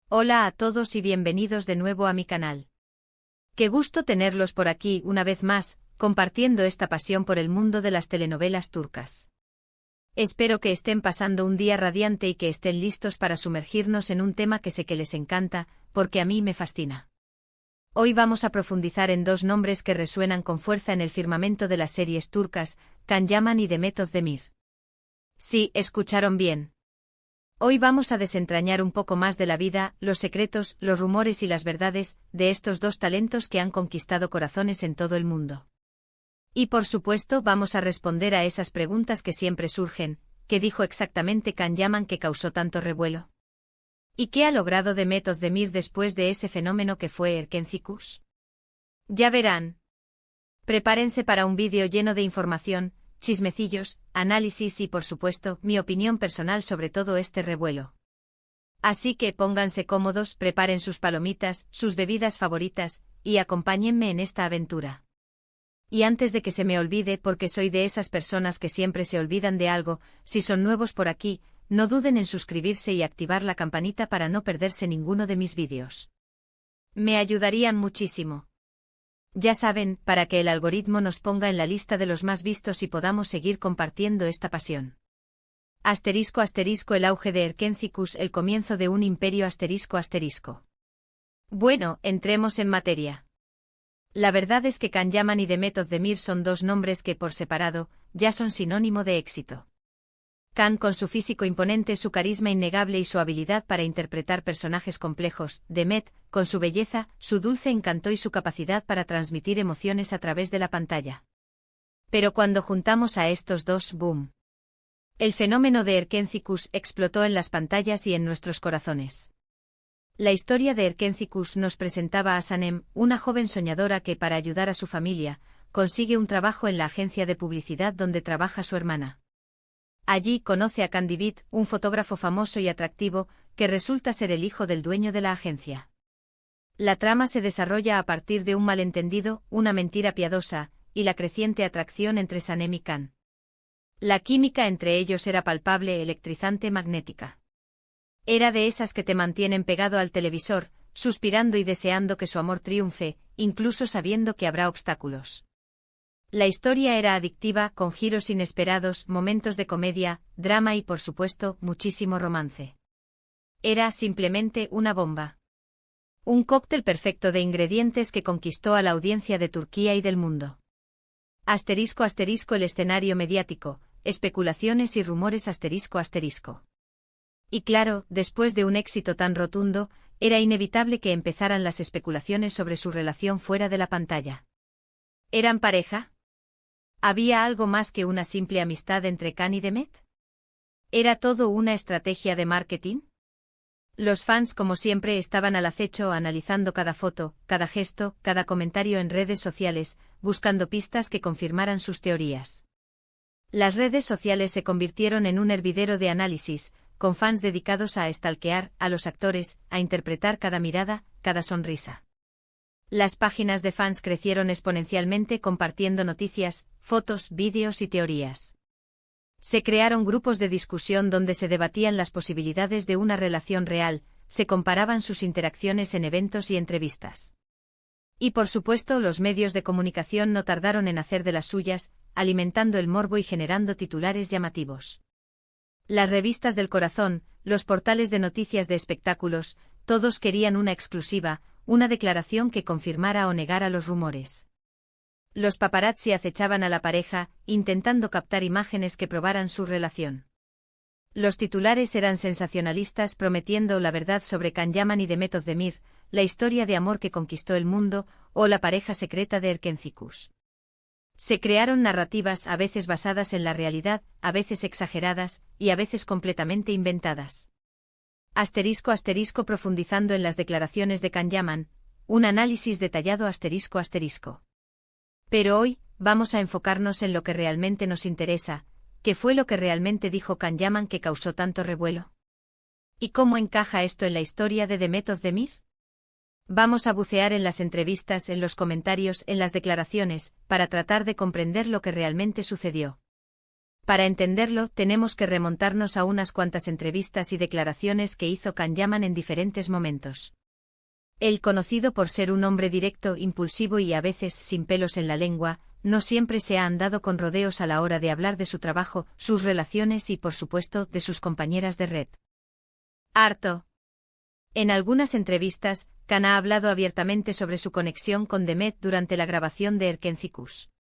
Hola a todos y bienvenidos de nuevo a mi canal. Qué gusto tenerlos por aquí una vez más, compartiendo esta pasión por el mundo de las telenovelas turcas. Espero que estén pasando un día radiante y que estén listos para sumergirnos en un tema que sé que les encanta, porque a mí me fascina. Hoy vamos a profundizar en dos nombres que resuenan con fuerza en el firmamento de las series turcas, Can Yaman y Demet Özdemir. Sí, escucharon bien. Hoy vamos a desentrañar un poco más de la vida, los secretos, los rumores y las verdades de estos dos talentos que han conquistado corazones en todo el mundo. Y por supuesto vamos a responder a esas preguntas que siempre surgen: ¿qué dijo exactamente Can Yaman que causó tanto revuelo? ¿Y qué ha logrado Demet Özdemir después de ese fenómeno que fue Erkenci? Ya verán. Prepárense para un vídeo lleno de información, chismecillos, análisis y por supuesto, mi opinión personal sobre todo este revuelo. Así que pónganse cómodos, preparen sus palomitas, sus bebidas favoritas, y acompáñenme en esta aventura. Y antes de que se me olvide, porque soy de esas personas que siempre se olvidan de algo, si son nuevos por aquí, no duden en suscribirse y activar la campanita para no perderse ninguno de mis vídeos. Me ayudarían muchísimo. Ya saben, para que el algoritmo nos ponga en la lista de los más vistos y podamos seguir compartiendo esta pasión. *** El auge de Erkenci, el comienzo de un imperio ***. Bueno, entremos en materia. La verdad es que Can Yaman y Demet Özdemir son dos nombres que, por separado, ya son sinónimo de éxito. Can, con su físico imponente, su carisma innegable y su habilidad para interpretar personajes complejos; Demet, con su belleza, su dulce encanto y su capacidad para transmitir emociones a través de la pantalla. Pero cuando juntamos a estos dos, ¡boom! El fenómeno de Erkenci explotó en las pantallas y en nuestros corazones. La historia de Erkenci nos presentaba a Sanem, una joven soñadora que, para ayudar a su familia, consigue un trabajo en la agencia de publicidad donde trabaja su hermana. Allí conoce a Can Divit, un fotógrafo famoso y atractivo, que resulta ser el hijo del dueño de la agencia. La trama se desarrolla a partir de un malentendido, una mentira piadosa, y la creciente atracción entre Sanem y Can. La química entre ellos era palpable, electrizante, magnética. Era de esas que te mantienen pegado al televisor, suspirando y deseando que su amor triunfe, incluso sabiendo que habrá obstáculos. La historia era adictiva, con giros inesperados, momentos de comedia, drama y, por supuesto, muchísimo romance. Era simplemente una bomba. Un cóctel perfecto de ingredientes que conquistó a la audiencia de Turquía y del mundo. *** El escenario mediático, especulaciones y rumores ***. Y claro, después de un éxito tan rotundo, era inevitable que empezaran las especulaciones sobre su relación fuera de la pantalla. ¿Eran pareja? ¿Había algo más que una simple amistad entre Can y Demet? ¿Era todo una estrategia de marketing? Los fans, como siempre, estaban al acecho, analizando cada foto, cada gesto, cada comentario en redes sociales, buscando pistas que confirmaran sus teorías. Las redes sociales se convirtieron en un hervidero de análisis, con fans dedicados a stalkear a los actores, a interpretar cada mirada, cada sonrisa. Las páginas de fans crecieron exponencialmente, compartiendo noticias, fotos, vídeos y teorías. Se crearon grupos de discusión donde se debatían las posibilidades de una relación real, se comparaban sus interacciones en eventos y entrevistas. Y por supuesto, los medios de comunicación no tardaron en hacer de las suyas, alimentando el morbo y generando titulares llamativos. Las revistas del corazón, los portales de noticias de espectáculos, todos querían una exclusiva, una declaración que confirmara o negara los rumores. Los paparazzi acechaban a la pareja, intentando captar imágenes que probaran su relación. Los titulares eran sensacionalistas, prometiendo la verdad sobre Can Yaman y Demet Özdemir, la historia de amor que conquistó el mundo, o la pareja secreta de Erkenci. Se crearon narrativas a veces basadas en la realidad, a veces exageradas, y a veces completamente inventadas. *** Profundizando en las declaraciones de Can Yaman, un análisis detallado ***. Pero hoy, vamos a enfocarnos en lo que realmente nos interesa: ¿qué fue lo que realmente dijo Can Yaman que causó tanto revuelo? ¿Y cómo encaja esto en la historia de Demet Özdemir? Vamos a bucear en las entrevistas, en los comentarios, en las declaraciones, para tratar de comprender lo que realmente sucedió. Para entenderlo, tenemos que remontarnos a unas cuantas entrevistas y declaraciones que hizo Can Yaman en diferentes momentos. Él, conocido por ser un hombre directo, impulsivo y a veces sin pelos en la lengua, no siempre se ha andado con rodeos a la hora de hablar de su trabajo, sus relaciones y, por supuesto, de sus compañeras de red. Harto. En algunas entrevistas, Can ha hablado abiertamente sobre su conexión con Demet durante la grabación de Erkencicus.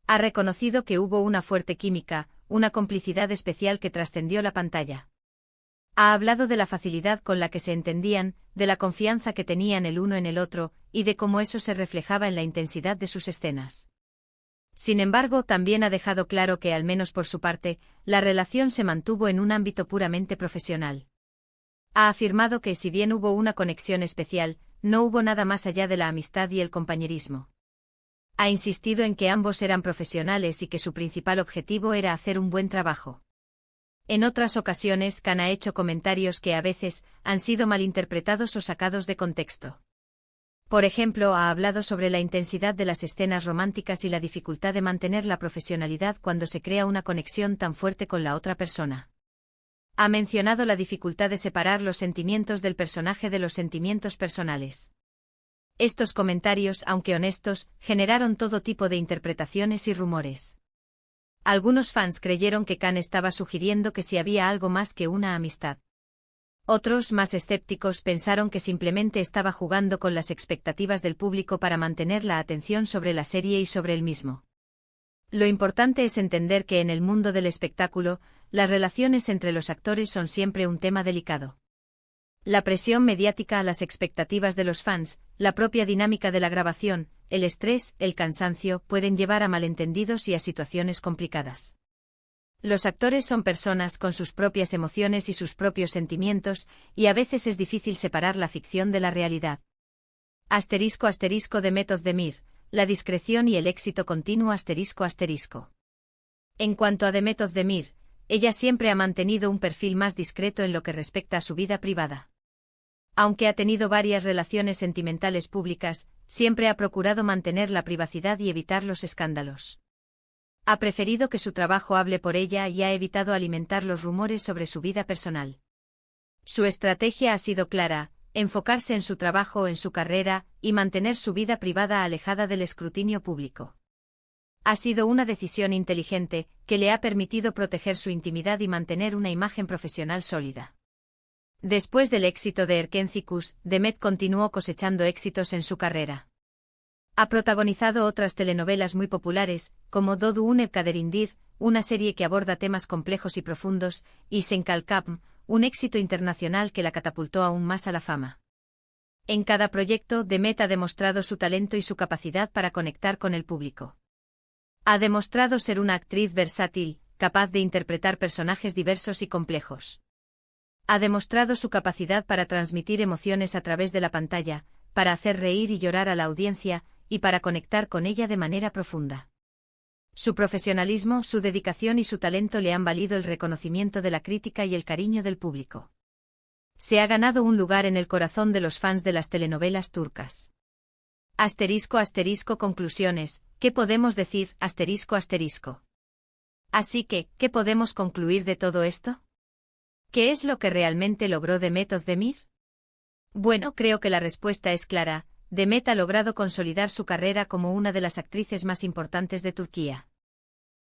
Ha reconocido que hubo una fuerte química, una complicidad especial que trascendió la pantalla. Ha hablado de la facilidad con la que se entendían, de la confianza que tenían el uno en el otro, y de cómo eso se reflejaba en la intensidad de sus escenas. Sin embargo, también ha dejado claro que, al menos por su parte, la relación se mantuvo en un ámbito puramente profesional. Ha afirmado que, si bien hubo una conexión especial, no hubo nada más allá de la amistad y el compañerismo. Ha insistido en que ambos eran profesionales y que su principal objetivo era hacer un buen trabajo. En otras ocasiones, Can ha hecho comentarios que a veces han sido malinterpretados o sacados de contexto. Por ejemplo, ha hablado sobre la intensidad de las escenas románticas y la dificultad de mantener la profesionalidad cuando se crea una conexión tan fuerte con la otra persona. Ha mencionado la dificultad de separar los sentimientos del personaje de los sentimientos personales. Estos comentarios, aunque honestos, generaron todo tipo de interpretaciones y rumores. Algunos fans creyeron que Can estaba sugiriendo que si había algo más que una amistad. Otros, más escépticos, pensaron que simplemente estaba jugando con las expectativas del público para mantener la atención sobre la serie y sobre él mismo. Lo importante es entender que en el mundo del espectáculo, las relaciones entre los actores son siempre un tema delicado. La presión mediática a las expectativas de los fans, la propia dinámica de la grabación, el estrés, el cansancio, pueden llevar a malentendidos y a situaciones complicadas. Los actores son personas con sus propias emociones y sus propios sentimientos, y a veces es difícil separar la ficción de la realidad. *** Demet Özdemir, la discreción y el éxito continuo ***. En cuanto a Demet Özdemir, ella siempre ha mantenido un perfil más discreto en lo que respecta a su vida privada. Aunque ha tenido varias relaciones sentimentales públicas, siempre ha procurado mantener la privacidad y evitar los escándalos. Ha preferido que su trabajo hable por ella y ha evitado alimentar los rumores sobre su vida personal. Su estrategia ha sido clara: enfocarse en su trabajo, en su carrera, y mantener su vida privada alejada del escrutinio público. Ha sido una decisión inteligente, que le ha permitido proteger su intimidad y mantener una imagen profesional sólida. Después del éxito de Erkencicus, Demet continuó cosechando éxitos en su carrera. Ha protagonizado otras telenovelas muy populares, como Dodu Une Kaderindir, una serie que aborda temas complejos y profundos, y Senkalkapm, un éxito internacional que la catapultó aún más a la fama. En cada proyecto, Demet ha demostrado su talento y su capacidad para conectar con el público. Ha demostrado ser una actriz versátil, capaz de interpretar personajes diversos y complejos. Ha demostrado su capacidad para transmitir emociones a través de la pantalla, para hacer reír y llorar a la audiencia, y para conectar con ella de manera profunda. Su profesionalismo, su dedicación y su talento le han valido el reconocimiento de la crítica y el cariño del público. Se ha ganado un lugar en el corazón de los fans de las telenovelas turcas. Conclusiones. ¿Qué podemos decir? Así que, ¿qué podemos concluir de todo esto? ¿Qué es lo que realmente logró Demet Özdemir? Bueno, creo que la respuesta es clara: Demet ha logrado consolidar su carrera como una de las actrices más importantes de Turquía.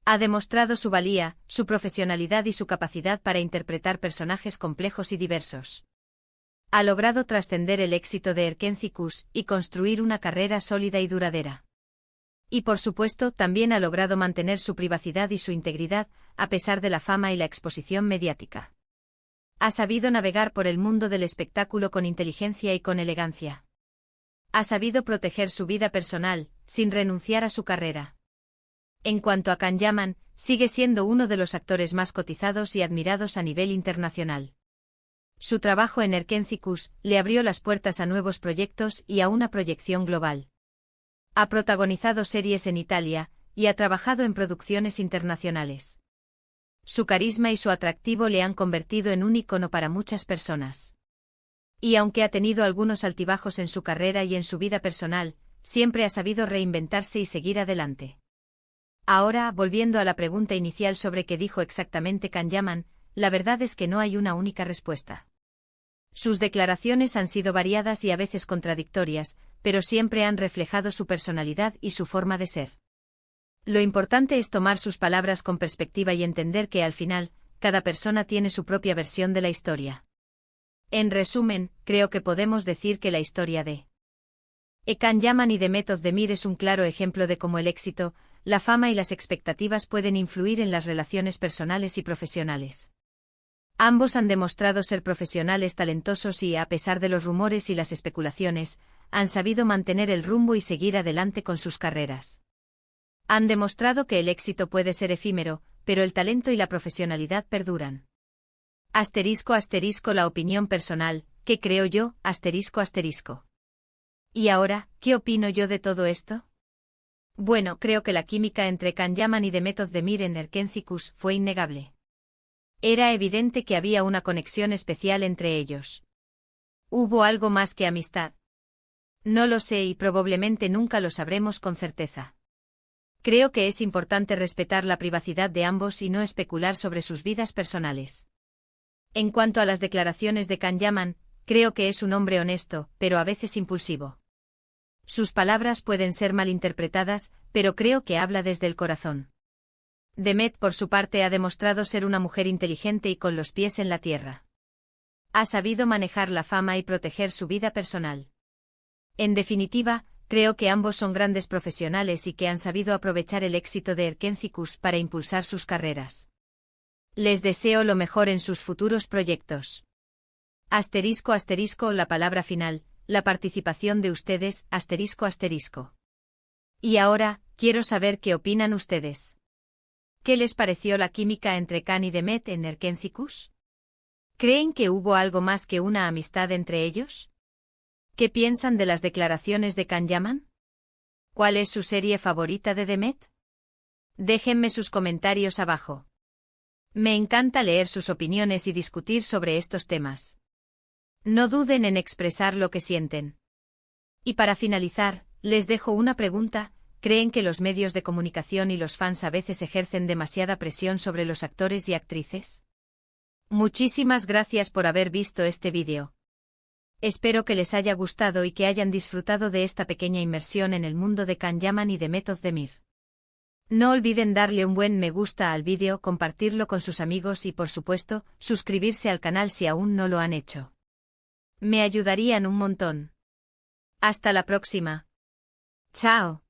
Ha demostrado su valía, su profesionalidad y su capacidad para interpretar personajes complejos y diversos. Ha logrado trascender el éxito de Erkencicus y construir una carrera sólida y duradera. Y por supuesto, también ha logrado mantener su privacidad y su integridad, a pesar de la fama y la exposición mediática. Ha sabido navegar por el mundo del espectáculo con inteligencia y con elegancia. Ha sabido proteger su vida personal, sin renunciar a su carrera. En cuanto a Can Yaman, sigue siendo uno de los actores más cotizados y admirados a nivel internacional. Su trabajo en Erkencicus le abrió las puertas a nuevos proyectos y a una proyección global. Ha protagonizado series en Italia, y ha trabajado en producciones internacionales. Su carisma y su atractivo le han convertido en un ícono para muchas personas. Y aunque ha tenido algunos altibajos en su carrera y en su vida personal, siempre ha sabido reinventarse y seguir adelante. Ahora, volviendo a la pregunta inicial sobre qué dijo exactamente Can Yaman, la verdad es que no hay una única respuesta. Sus declaraciones han sido variadas y a veces contradictorias, pero siempre han reflejado su personalidad y su forma de ser. Lo importante es tomar sus palabras con perspectiva y entender que al final, cada persona tiene su propia versión de la historia. En resumen, creo que podemos decir que la historia de Can Yaman y Demet Özdemir es un claro ejemplo de cómo el éxito, la fama y las expectativas pueden influir en las relaciones personales y profesionales. Ambos han demostrado ser profesionales talentosos y, a pesar de los rumores y las especulaciones, han sabido mantener el rumbo y seguir adelante con sus carreras. Han demostrado que el éxito puede ser efímero, pero el talento y la profesionalidad perduran. *** La opinión personal, ¿qué creo yo? ***. ¿Y ahora, qué opino yo de todo esto? Bueno, creo que la química entre Can Yaman y Demet Özdemir en Erkenzicus fue innegable. Era evidente que había una conexión especial entre ellos. ¿Hubo algo más que amistad? No lo sé y probablemente nunca lo sabremos con certeza. Creo que es importante respetar la privacidad de ambos y no especular sobre sus vidas personales. En cuanto a las declaraciones de Can Yaman, creo que es un hombre honesto, pero a veces impulsivo. Sus palabras pueden ser malinterpretadas, pero creo que habla desde el corazón. Demet, por su parte, ha demostrado ser una mujer inteligente y con los pies en la tierra. Ha sabido manejar la fama y proteger su vida personal. En definitiva, creo que ambos son grandes profesionales y que han sabido aprovechar el éxito de Erkenzicus para impulsar sus carreras. Les deseo lo mejor en sus futuros proyectos. ***, la palabra final, la participación de ustedes, ***. Y ahora, quiero saber qué opinan ustedes. ¿Qué les pareció la química entre Can y Demet en Erkenzicus? ¿Creen que hubo algo más que una amistad entre ellos? ¿Qué piensan de las declaraciones de Can Yaman? ¿Cuál es su serie favorita de Demet? Déjenme sus comentarios abajo. Me encanta leer sus opiniones y discutir sobre estos temas. No duden en expresar lo que sienten. Y para finalizar, les dejo una pregunta: ¿creen que los medios de comunicación y los fans a veces ejercen demasiada presión sobre los actores y actrices? Muchísimas gracias por haber visto este vídeo. Espero que les haya gustado y que hayan disfrutado de esta pequeña inmersión en el mundo de Can Yaman y Demet Özdemir. No olviden darle un buen me gusta al vídeo, compartirlo con sus amigos y, por supuesto, suscribirse al canal si aún no lo han hecho. Me ayudarían un montón. Hasta la próxima. Chao.